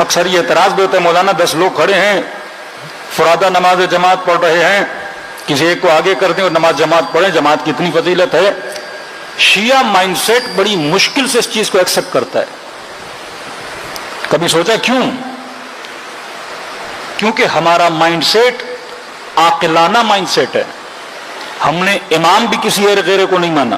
اکثر یہ اعتراض بھی ہوتا ہے مولانا 10 لوگ کھڑے ہیں فرادہ نماز جماعت پڑھ رہے ہیں، کسی ایک کو آگے کر دیں اور نماز جماعت پڑھیں، جماعت کی اتنی فضیلت ہے۔ شیعہ مائنڈ سیٹ بڑی مشکل سے اس چیز کو ایکسپٹ کرتا ہے۔ کبھی سوچا کیوں؟ کیونکہ ہمارا مائنڈ سیٹ عاقلانہ مائنڈ سیٹ ہے۔ ہم نے امام بھی کسی غیر کو نہیں مانا۔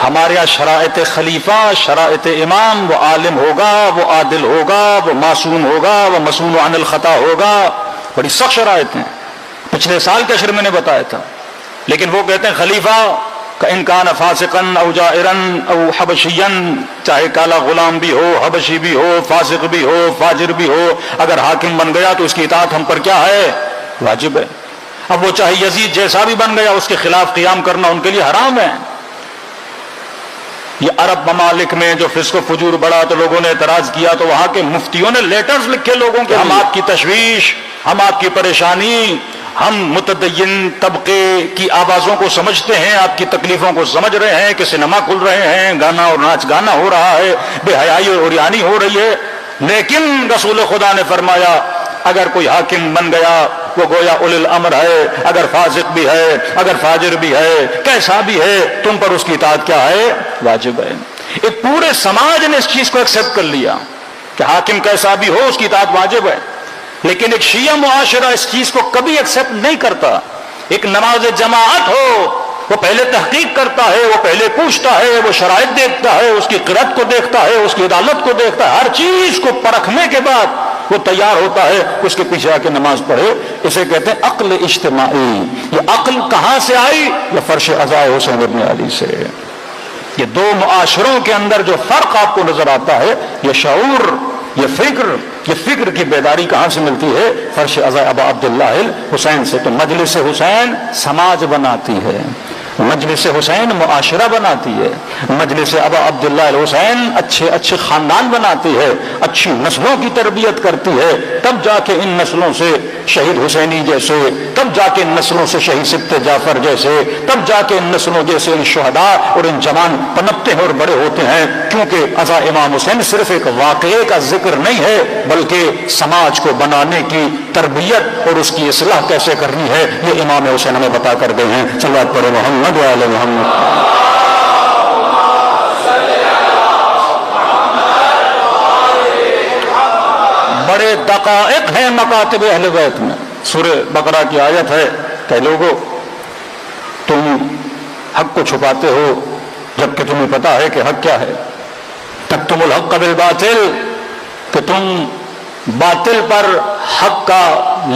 ہمارے یہاں شرائط خلیفہ، شرائط امام، وہ عالم ہوگا، وہ عادل ہوگا، وہ معصوم ہوگا، وہ مسئول عن الخطا ہوگا، بڑی سخت شرائط ہیں۔ پچھلے سال کے عشر میں نے بتایا تھا۔ لیکن وہ کہتے ہیں خلیفہ کا انکان فاسقن او جائرن او حبشین، چاہے کالا غلام بھی ہو، حبشی بھی ہو، فاسق بھی ہو، فاجر بھی ہو، اگر حاکم بن گیا تو اس کی اطاعت ہم پر کیا ہے؟ واجب ہے۔ اب وہ چاہے یزید جیسا بھی بن گیا، اس کے خلاف قیام کرنا ان کے لیے حرام ہے۔ یہ عرب ممالک میں جو فسق و فجور بڑھا تو لوگوں نے اعتراض کیا، تو وہاں کے مفتیوں نے لیٹرز لکھے لوگوں کے، ہم آپ کی تشویش، ہم آپ کی پریشانی، ہم متدین طبقے کی آوازوں کو سمجھتے ہیں، آپ کی تکلیفوں کو سمجھ رہے ہیں کہ سنیما کھل رہے ہیں، گانا اور ناچ گانا ہو رہا ہے، بے حیائی اور عریانی ہو رہی ہے۔ لیکن رسول خدا نے فرمایا اگر کوئی حاکم بن گیا وہ گویا اولی الامر ہے، اگر فاسق بھی ہے، اگر فاجر بھی ہے، کیسا بھی ہے، تم پر اس کی اطاعت کیا ہے؟ واجب ہے۔ ایک پورے سماج نے اس چیز کو ایکسپٹ کر لیا کہ حاکم کیسا بھی ہو اس کی اطاعت واجب ہے۔ لیکن ایک شیعہ معاشرہ اس چیز کو کبھی ایکسپٹ نہیں کرتا۔ ایک نماز جماعت ہو، وہ پہلے تحقیق کرتا ہے، وہ پہلے پوچھتا ہے، وہ شرائط دیکھتا ہے، اس کی قرأت کو دیکھتا ہے، اس کی عدالت کو دیکھتا ہے، ہر چیز کو پرکھنے کے بعد وہ تیار ہوتا ہے اس کے پیچھے آ کے نماز پڑھے۔ اسے کہتے ہیں عقل اجتماعی۔ یہ عقل کہاں سے آئی؟ یہ فرش عزائے حسین ابن علی سے۔ یہ دو معاشروں کے اندر جو فرق آپ کو نظر آتا ہے، یہ شعور، یہ فکر کی بیداری کہاں سے ملتی ہے؟ فرش عزائے ابا عبداللہ حسین سے۔ تو مجلس حسین سماج بناتی ہے، مجلس حسین معاشرہ بناتی ہے، مجلس ابا عبداللہ الحسین اچھے خاندان بناتی ہے، اچھی نسلوں کی تربیت کرتی ہے۔ تب جا کے ان نسلوں سے شہید حسینی جیسے، تب جا کے ان نسلوں سے شہید سبت جعفر جیسے، تب جا کے ان نسلوں جیسے ان شہداء اور ان جوان پنپتے ہیں اور بڑے ہوتے ہیں۔ کیونکہ عزا امام حسین صرف ایک واقعے کا ذکر نہیں ہے، بلکہ سماج کو بنانے کی تربیت اور اس کی اصلاح کیسے کرنی ہے، یہ امام حسین ہمیں بتا کر گئے ہیں۔ صلوات پڑھے محمد وعلی محمد۔ بڑے دقائق ہیں مکاتب اہل بیت میں۔ سورہ بقرہ کی آیت ہے کہ لوگو تم حق کو چھپاتے ہو جبکہ تمہیں پتا ہے کہ حق کیا ہے۔ تکتم الحق بالباطل، کہ تم باطل پر حق کا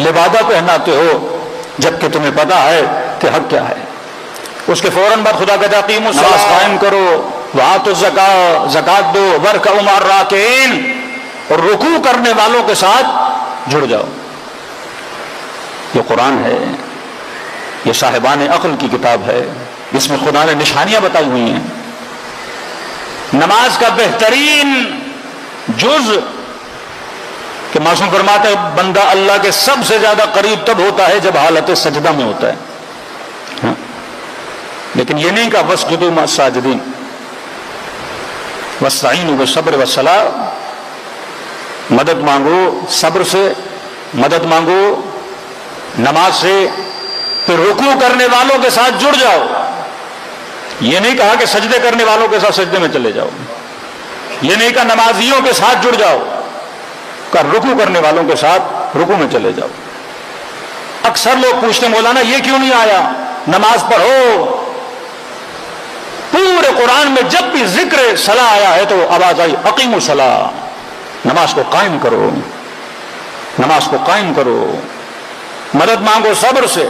لبادہ پہناتے ہو جبکہ تمہیں پتا ہے کہ حق کیا ہے۔ اس کے فوراً بعد خدا کہتا ہے اقیموا الصلاۃ، قائم کرو، وآتوا الزکاۃ، زکات دو، وارکعوا مع الراکعین، اور رکوع کرنے والوں کے ساتھ جڑ جاؤ۔ یہ قرآن ہے، یہ صاحبان عقل کی کتاب ہے، اس میں خدا نے نشانیاں بتائی ہوئی ہیں۔ نماز کا بہترین جز کہ معصوم فرماتا ہے بندہ اللہ کے سب سے زیادہ قریب تب ہوتا ہے جب حالت سجدہ میں ہوتا ہے۔ لیکن یہ نہیں کہ واسجدوا مع الساجدین، واستعینوا بالصبر والصلاۃ، مدد مانگو صبر سے، مدد مانگو نماز سے، پھر رکوع کرنے والوں کے ساتھ جڑ جاؤ۔ یہ نہیں کہا کہ سجدے کرنے والوں کے ساتھ سجدے میں چلے جاؤ، یہ نہیں کہا نمازیوں کے ساتھ جڑ جاؤ، کہ رکوع کرنے والوں کے ساتھ رکوع میں چلے جاؤ۔ اکثر لوگ پوچھتے ہیں مولانا یہ کیوں نہیں آیا؟ نماز پڑھو، پورے قرآن میں جب بھی ذکر صلاح آیا ہے تو آواز آئی اقیموا الصلاۃ، نماز کو قائم کرو، نماز کو قائم کرو، مدد مانگو صبر سے۔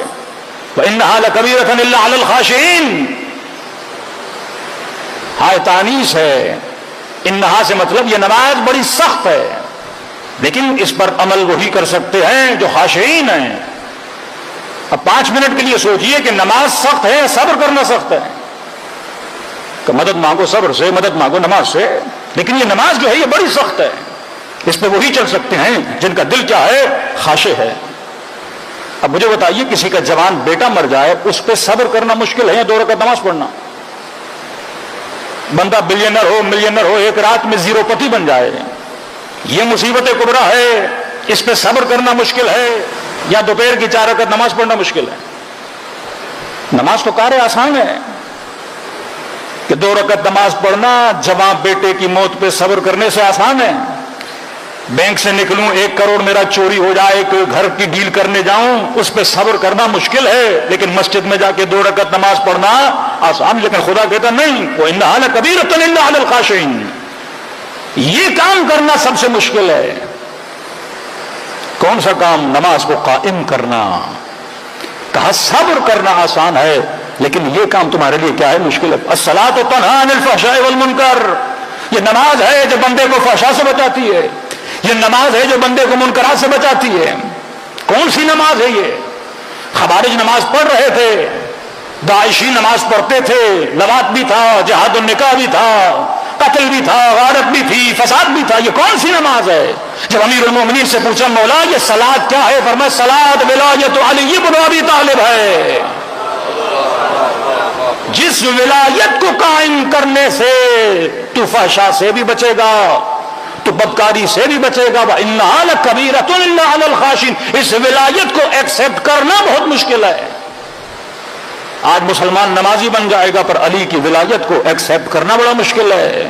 وَإِنَّهَا لَكَبِيرَةٌ إِلَّا عَلَى الْخَاشِعِينَ، ہائے تانیث ہے، انہا سے مطلب یہ نماز بڑی سخت ہے، لیکن اس پر عمل وہی کر سکتے ہیں جو خاشعین ہیں۔ اب 5 منٹ کے لیے سوچئے کہ نماز سخت ہے، صبر کرنا سخت ہے، کہ مدد مانگو صبر سے، مدد مانگو نماز سے، لیکن یہ نماز جو ہے یہ بڑی سخت ہے، اس پہ وہی چل سکتے ہیں جن کا دل کیا ہے؟ خاشع ہے۔ اب مجھے بتائیے کسی کا جوان بیٹا مر جائے، اس پہ صبر کرنا مشکل ہے یا 2 رکعت نماز پڑھنا؟ بندہ بلینر ہو ملینر ہو ایک رات میں زیرو پتی بن جائے، یہ مصیبت کبریٰ ہے، اس پہ صبر کرنا مشکل ہے، یا دوپہر کی 4 رکعت نماز پڑھنا مشکل ہے۔ نماز تو کار آسان ہے کہ 2 رکعت نماز پڑھنا جوان بیٹے کی موت پہ صبر کرنے سے آسان ہے۔ بینک سے نکلوں 1 کروڑ میرا چوری ہو جائے، کوئی گھر کی ڈیل کرنے جاؤں، اس پہ صبر کرنا مشکل ہے، لیکن مسجد میں جا کے 2 رکعت نماز پڑھنا آسان۔ لیکن خدا کہتا نہیں، وَإِنَّهَا لَكَبِيرَةٌ إِلَّا عَلَى الْخَاشِعِينَ، یہ کام کرنا سب سے مشکل ہے۔ کون سا کام؟ نماز کو قائم کرنا۔ کہا صبر کرنا آسان ہے، لیکن یہ کام تمہارے لیے کیا ہے؟ مشکل ہے۔ الصلاۃ تنہی عن الفحشاء والمنکر، یہ نماز ہے جو بندے کو فحشاء سے بچاتی ہے، یہ نماز ہے جو بندے کو منکرات سے بچاتی ہے۔ کون سی نماز ہے یہ؟ خوارج نماز پڑھ رہے تھے، داعشی نماز پڑھتے تھے، لواط بھی تھا، جہاد النکاح بھی تھا، قتل بھی تھا، غارت بھی تھی، فساد بھی تھا، یہ کون سی نماز ہے؟ جب امیر المومنین سے پوچھا مولا یہ صلاۃ کیا ہے، فرمایا صلاۃ ولایت علی بن ابی طالب ہے۔ جس ولایت کو قائم کرنے سے تو فحشاء سے بھی بچے گا، تو بدکاری سے بھی بچے گا۔ وَإِنَّهَا لَكَبِيرَةٌ إِلَّا عَلَى الْخَاشِعِينَ، اس ولایت کو ایکسپٹ کرنا بہت مشکل ہے۔ آج مسلمان نمازی بن جائے گا، پر علی کی ولایت کو ایکسپٹ کرنا بڑا مشکل ہے۔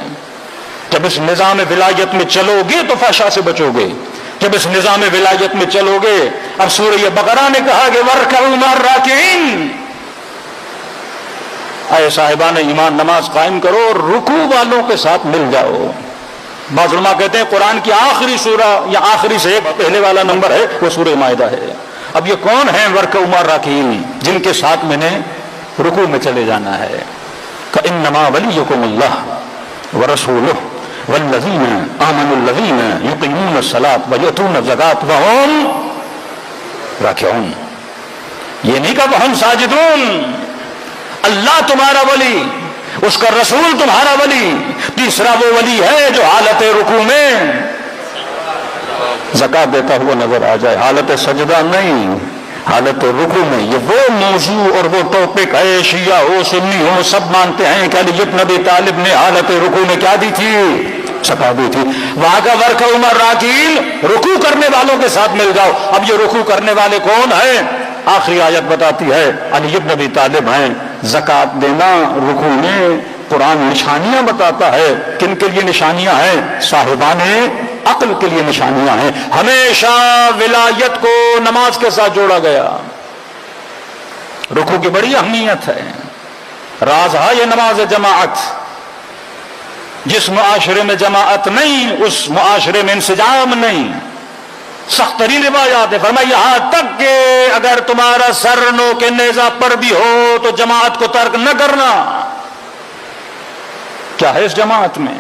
جب اس نظام ولایت میں چلو گے تو فحشاء سے بچو گے، جب اس نظام ولایت میں چلو گے۔ اب سورہ بقرہ نے کہا کہ وَارْكَعُوا مَعَ الرَّاكِعِينَ، اے صاحبان ایمان نماز قائم کرو اور رکوع والوں کے ساتھ مل جاؤ۔ بعض علماء کہتے ہیں قرآن کی آخری سورہ یا آخری سے پہلے والا نمبر ہے وہ سورہ مائدہ ہے۔ اب یہ کون ہیں وَارْكَعُوا مَعَ الرَّاكِعِينَ؟ جن کے ساتھ میں نے رکوع میں چلے جانا ہے۔ فَإِنَّمَا وَلِيُّكُمُ اللَّهُ وَرَسُولُهُ وَالَّذِينَ آمَنُوا الَّذِينَ يُقِيمُونَ الصَّلَاةَ وَيُؤْتُونَ الزَّكَاةَ وَهُمْ رَاكِعُونَ، یہ نہیں کہا وَهُمْ ساجدون۔ اللہ تمہارا ولی، اس کا رسول تمہارا ولی، تیسرا وہ ولی ہے جو حالت رکوع میں زکات دیتا ہوا نظر آ جائے، حالت سجدہ نہیں، حالت رکوع میں۔ یہ وہ موضوع اور وہ ٹاپک ہے، شیعہ ہو سنی ہو سب مانتے ہیں کہ علی بن ابی طالب نے حالت رکوع میں کیا دی تھی؟ زکات دی تھی۔ وہاں کا وَارْكَعُوا مَعَ الرَّاكِعِينَ، رکوع کرنے والوں کے ساتھ مل جاؤ۔ اب یہ رکوع کرنے والے کون ہیں؟ آخری آیت بتاتی ہے علی بن ابی طالب ہیں۔ زکات دینا رکوع میں، قرآن نشانیاں بتاتا ہے، کن کے لیے نشانیاں ہیں؟ صاحبان عقل کے لیے نشانیاں ہیں۔ ہمیشہ ولایت کو نماز کے ساتھ جوڑا گیا۔ رکوع کی بڑی اہمیت ہے، راز ہے یہ نماز جماعت۔ جس معاشرے میں جماعت نہیں اس معاشرے میں انسجام نہیں۔ سخت ترین روایات ہے، فرمایا یہاں تک کہ اگر تمہارا سر نو کے نیزہ پر بھی ہو تو جماعت کو ترک نہ کرنا۔ کیا ہے اس جماعت میں؟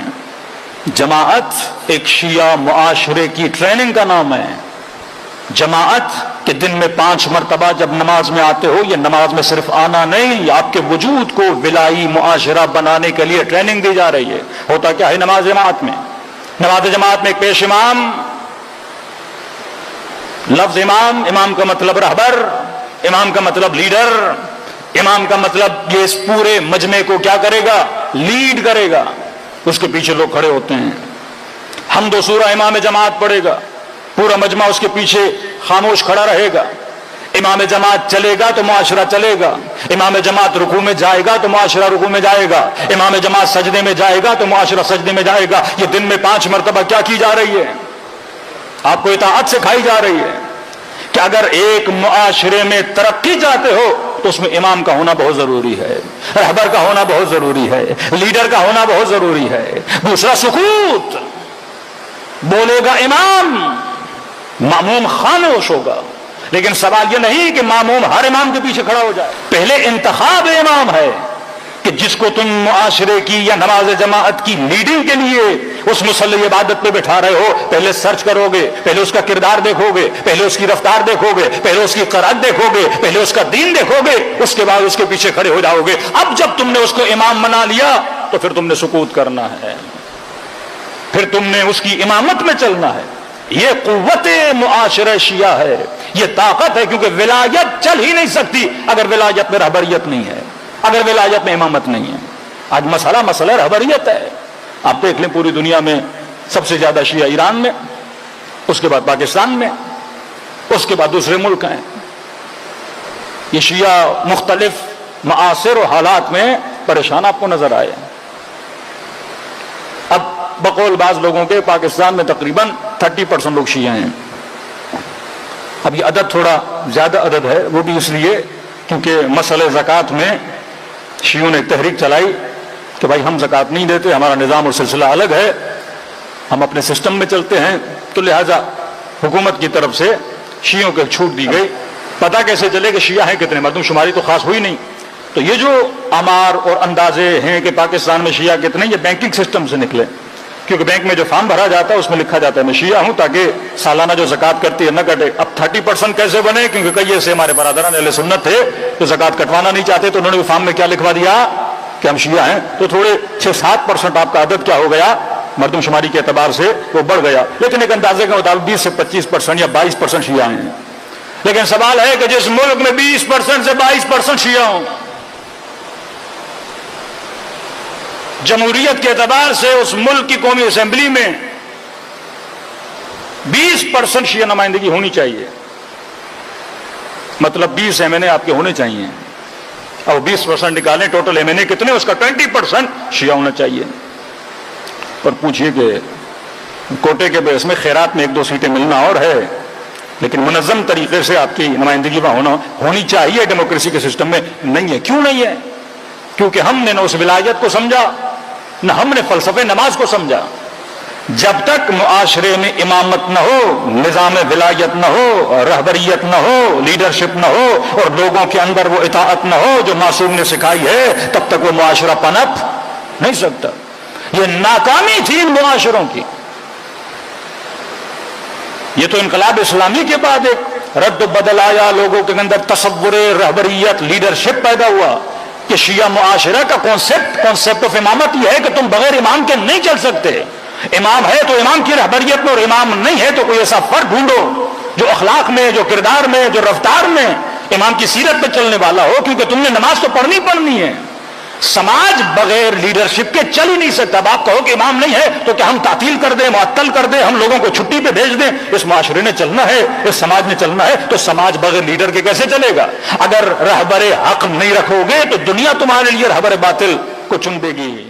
جماعت ایک شیعہ معاشرے کی ٹریننگ کا نام ہے۔ جماعت کہ دن میں 5 مرتبہ جب نماز میں آتے ہو، یہ نماز میں صرف آنا نہیں، یہ آپ کے وجود کو ولائی معاشرہ بنانے کے لیے ٹریننگ دی جا رہی ہے۔ ہوتا کیا ہے نماز جماعت میں؟ نماز جماعت میں ایک پیش امام، لفظ امام، امام کا مطلب رہبر، امام کا مطلب لیڈر، امام کا مطلب یہ اس پورے مجمع کو کیا کرے گا؟ لیڈ کرے گا۔ اس کے پیچھے لوگ کھڑے ہوتے ہیں، حمد و سورہ امام جماعت پڑھے گا، پورا مجمع اس کے پیچھے خاموش کھڑا رہے گا۔ امام جماعت چلے گا تو معاشرہ چلے گا، امام جماعت رکوع میں جائے گا تو معاشرہ رکوع میں جائے گا، امام جماعت سجدے میں جائے گا تو معاشرہ سجدے میں جائے گا۔ یہ دن میں 5 مرتبہ کیا کی جا رہی ہے؟ آپ کو اطاعت سکھائی جا رہی ہے کہ اگر ایک معاشرے میں ترقی چاہتے ہو تو اس میں امام کا ہونا بہت ضروری ہے، رہبر کا ہونا بہت ضروری ہے، لیڈر کا ہونا بہت ضروری ہے۔ دوسرا سکوت، بولے گا امام، ماموم خاموش ہوگا۔ لیکن سوال یہ نہیں کہ ماموم ہر امام کے پیچھے کھڑا ہو جائے۔ پہلے انتخاب امام ہے کہ جس کو تم معاشرے کی یا نماز جماعت کی لیڈنگ کے لیے اس مصلی عبادت پہ بٹھا رہے ہو، پہلے سرچ کرو گے، پہلے اس کا کردار دیکھو گے، پہلے اس کی رفتار دیکھو گے، پہلے اس کی قرآن دیکھو گے، پہلے اس کا دین دیکھو گے، اس کے بعد اس کے پیچھے کھڑے ہو جاؤ گے۔ اب جب تم نے اس کو امام بنا لیا تو پھر تم نے سکوت کرنا ہے، پھر تم نے اس کی امامت میں چلنا ہے۔ یہ قوت معاشرہ شیعہ ہے، یہ طاقت ہے، کیونکہ ولایت چل ہی نہیں سکتی اگر ولایت میں رہبریت نہیں ہے، اگر ولایت میں امامت نہیں ہے۔ آج مسئلہ رہبریت ہے. آپ دیکھ لیں پوری دنیا میں سب سے زیادہ شیعہ ایران میں، اس کے بعد پاکستان میں، اس کے بعد دوسرے ملک ہیں. یہ شیعہ مختلف معاصر و حالات میں پریشان آپ کو نظر آئے. اب بقول بعض لوگوں کے پاکستان میں تقریباً 30% لوگ شیعہ ہیں. اب یہ عدد تھوڑا زیادہ عدد ہے، وہ بھی اس لیے کیونکہ مسئلہ زکوٰۃ میں شیعوں نے ایک تحریک چلائی کہ بھائی ہم زکوٰۃ نہیں دیتے، ہمارا نظام اور سلسلہ الگ ہے، ہم اپنے سسٹم میں چلتے ہیں. تو لہٰذا حکومت کی طرف سے شیعوں کو چھوٹ دی گئی. پتہ کیسے چلے کہ شیعہ ہیں کتنے؟ مردم شماری تو خاص ہوئی نہیں. تو یہ جو آمار اور اندازے ہیں کہ پاکستان میں شیعہ کتنے، یہ بینکنگ سسٹم سے نکلے. کیونکہ بینک میں جو فارم بھرا جاتا ہے اس میں لکھا جاتا ہے میں شیعہ ہوں، تاکہ سالانہ جو زکوٰۃ کرتی ہے نہ کٹے. اب 30% کیسے بنے؟ کیونکہ کئی ایسے ہمارے برادران اہل سنت تھے جو زکوٰۃ کٹوانا نہیں چاہتے، تو انہوں نے فارم میں کیا لکھوا دیا کہ ہم شیعہ ہیں. تو تھوڑے 6-7% آپ کا عدد کیا ہو گیا مردم شماری کے اعتبار سے وہ بڑھ گیا. لیکن ایک اندازے کے مطابق 20 سے 25% یا 22% شیعہ ہیں. لیکن سوال ہے کہ جس ملک میں 20% سے 22% شیعہ ہوں، جمہوریت کے اعتبار سے اس ملک کی قومی اسمبلی میں 20% شیعہ نمائندگی ہونی چاہیے. مطلب 20 MNA آپ کے ہونے چاہیے، اور 20% نکالیں ٹوٹل MNA کتنے، اس کا 20% شیعہ ہونا چاہیے. پر پوچھئے کہ کوٹے کے بیس میں خیرات میں 1-2 سیٹیں ملنا اور ہے، لیکن منظم طریقے سے آپ کی نمائندگی وہاں ہونی چاہیے ڈیموکریسی کے سسٹم میں. نہیں ہے. کیوں نہیں ہے؟ کیونکہ ہم نے نہ اس ولایت کو سمجھا، نہ ہم نے فلسفہ نماز کو سمجھا. جب تک معاشرے میں امامت نہ ہو، نظام ولایت نہ ہو، رہبریت نہ ہو، لیڈرشپ نہ ہو، اور لوگوں کے اندر وہ اطاعت نہ ہو جو معصوم نے سکھائی ہے، تب تک وہ معاشرہ پنپ نہیں سکتا. یہ ناکامی تھی ان معاشروں کی. یہ تو انقلاب اسلامی کے بعد ایک رد و بدل آیا، لوگوں کے اندر تصور رہبریت لیڈرشپ پیدا ہوا کہ شیعہ معاشرہ کا کانسیپٹ آف امامت یہ ہے کہ تم بغیر امام کے نہیں چل سکتے. امام ہے تو امام کی رہبریت میں، اور امام نہیں ہے تو کوئی ایسا فرد ڈھونڈو جو اخلاق میں، جو کردار میں، جو رفتار میں امام کی سیرت پہ چلنے والا ہو، کیونکہ تم نے نماز تو پڑھنی ہے. سماج بغیر لیڈرشپ کے چل ہی نہیں سکتا. اب آپ کہو کہ امام نہیں ہے تو کیا ہم تعطیل کر دیں، معطل کر دیں، ہم لوگوں کو چھٹی پہ بھیج دیں؟ اس معاشرے نے چلنا ہے، اس سماج نے چلنا ہے. تو سماج بغیر لیڈر کے کیسے چلے گا؟ اگر رہبر حق نہیں رکھو گے تو دنیا تمہارے لیے رہبر باطل کو چن دے گی.